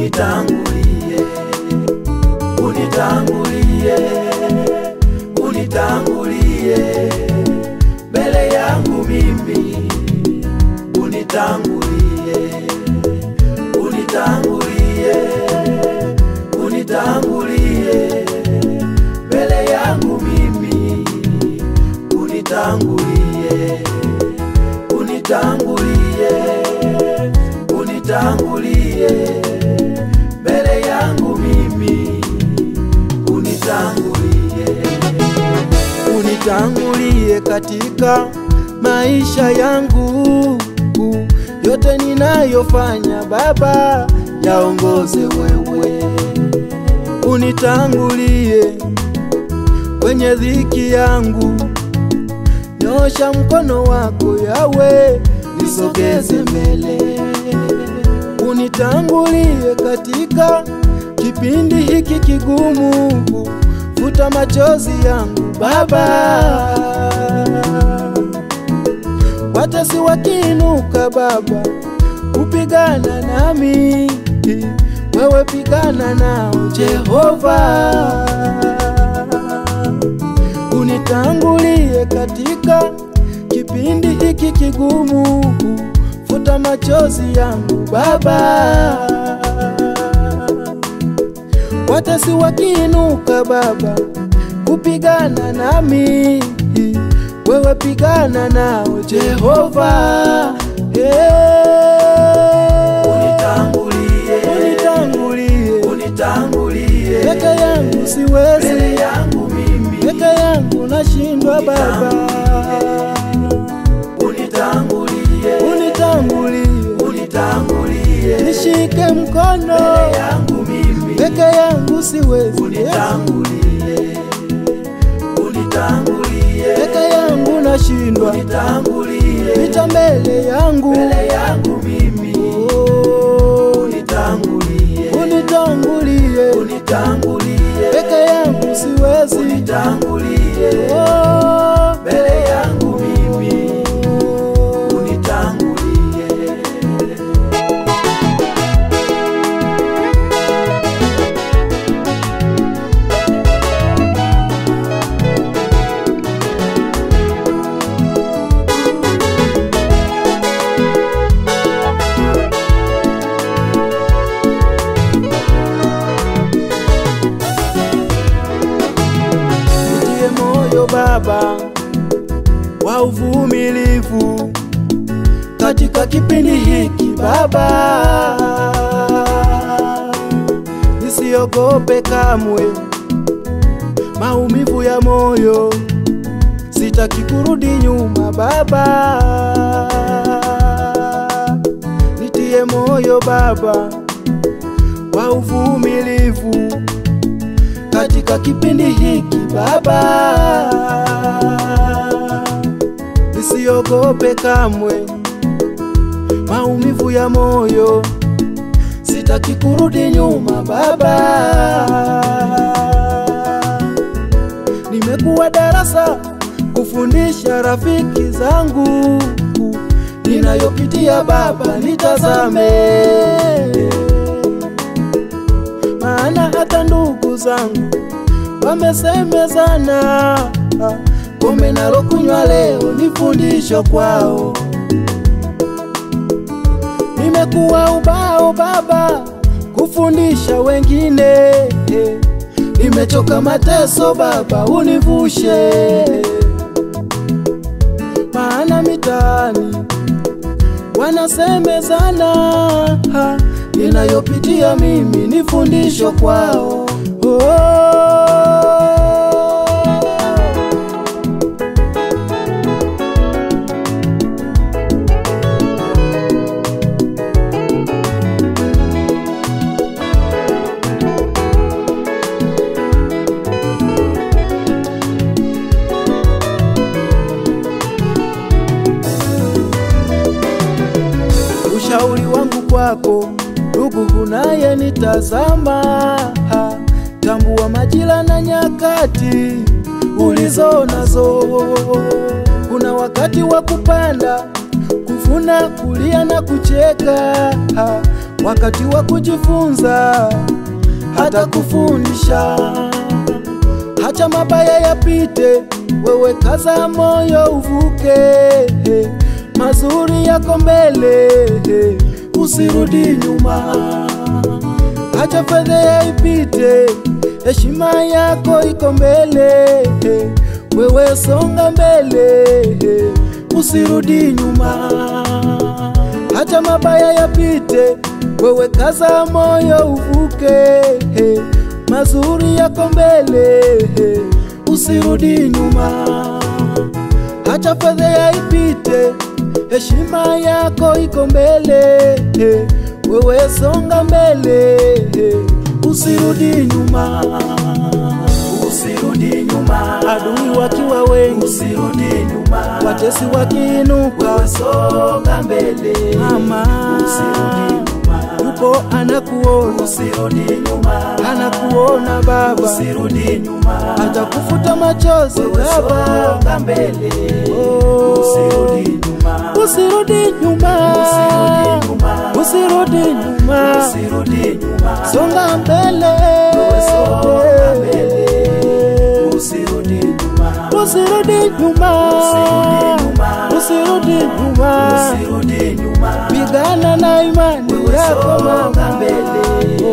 unitangulie, unitangulie, unitangulie mbele yangu mimi, unitangulie, unitangulie, unitangulie mbele yangu mimi, unitangulie, unitangulie, unitangulie mbele yangu mimi, unitangulie, unitangulie katika maisha yangu yote ninayofanya Baba, yaongoze wewe. Unitangulie kwenye dhiki yangu, nyosha mkono wako Yawe, nisogeze mbele. Unitangulie katika kipindi hiki kigumu, futa machozi yangu Baba. Watesi wakiinuka Baba kupigana nami, wewe pigana nao Jehova. Unitangulie katika kipindi hiki kigumu, futa machozi yangu Baba. Watesi wakiinuka Baba kupigana nami, wewe pigana nao Jehova. Unitangulie, unitangulie, unitangulie peke yangu siwezi, mbele yangu mimi peke yangu nashindwa Baba. Unitangulie, unitangulie, unitangulie nishike mkono, mbele yangu mimi peke yangu siwezi. Unitangulie, unitangulie peke yangu nashindwa. Unitangulie, pita mbele yangu mimi. Unitangulie, unitangulie, unitangulie peke yangu siwezi. Unitangulie mbele yangu mimi, unitangulie. Baba wa uvumilivu katika kipindi hiki Baba, nisiogope kamwe maumivu ya moyo, sitaki kurudi nyuma Baba. Nitie moyo Baba wa uvumilivu katika kipindi hiki Baba, nisiogope kamwe maumivu ya moyo, sitaki kurudi nyuma Baba. Nimekuwa darasa kufundisha rafiki zangu, ninayopitia Baba nitazame, maana hata ndugu zangu wamesemezana, pombe nalokunywa leo ni fundisho kwao. Nimekuwa ubao Baba kufundisha wengine, nimechoka mateso Baba univushe, maana mitaani wanasemezana, ninayopitia mimi ni fundisho kwao. Ushauri wangu kwako ndugu unaye nitazama, tambua majira na nyakati ulizo nazo. Kuna wakati wa kupanda, kuvuna, kulia na kucheka. wakati wa kujifunza hata kufundisha. Hacha mabaya yapite, wewe kaza moyo uvuke, mazuri yako mbele, usirudi nyuma. Hacha fedheha ipite, heshima yako iko mbele, wewe songa mbele, usirudi nyuma. Hacha mabaya yapite, wewe kaza moyo uvuke, mazuri yako mbele, usirudi nyuma. Hacha fedheha ipite, heshima yako iko mbele, wewe songa mbele, usirudi nyuma. Usirudi nyuma, Adui wakiwa wengi, usirudi nyuma, watesi wakiinuka, wewe songa mbele. Mama, usirudi nyuma, yupo anakuona, usirudi nyuma, anakuona Baba, usirudi nyuma, atakufuta machozi Baba, songa mbele. Oh, usirudi nyuma, usirudi nyuma, usirudi nyuma, usirudi nyuma, songa mbele, songa mbele. Usirudi nyuma, usirudi nyuma, usirudi nyuma, usirudi nyuma, pigana na imani yako Mama, mbele.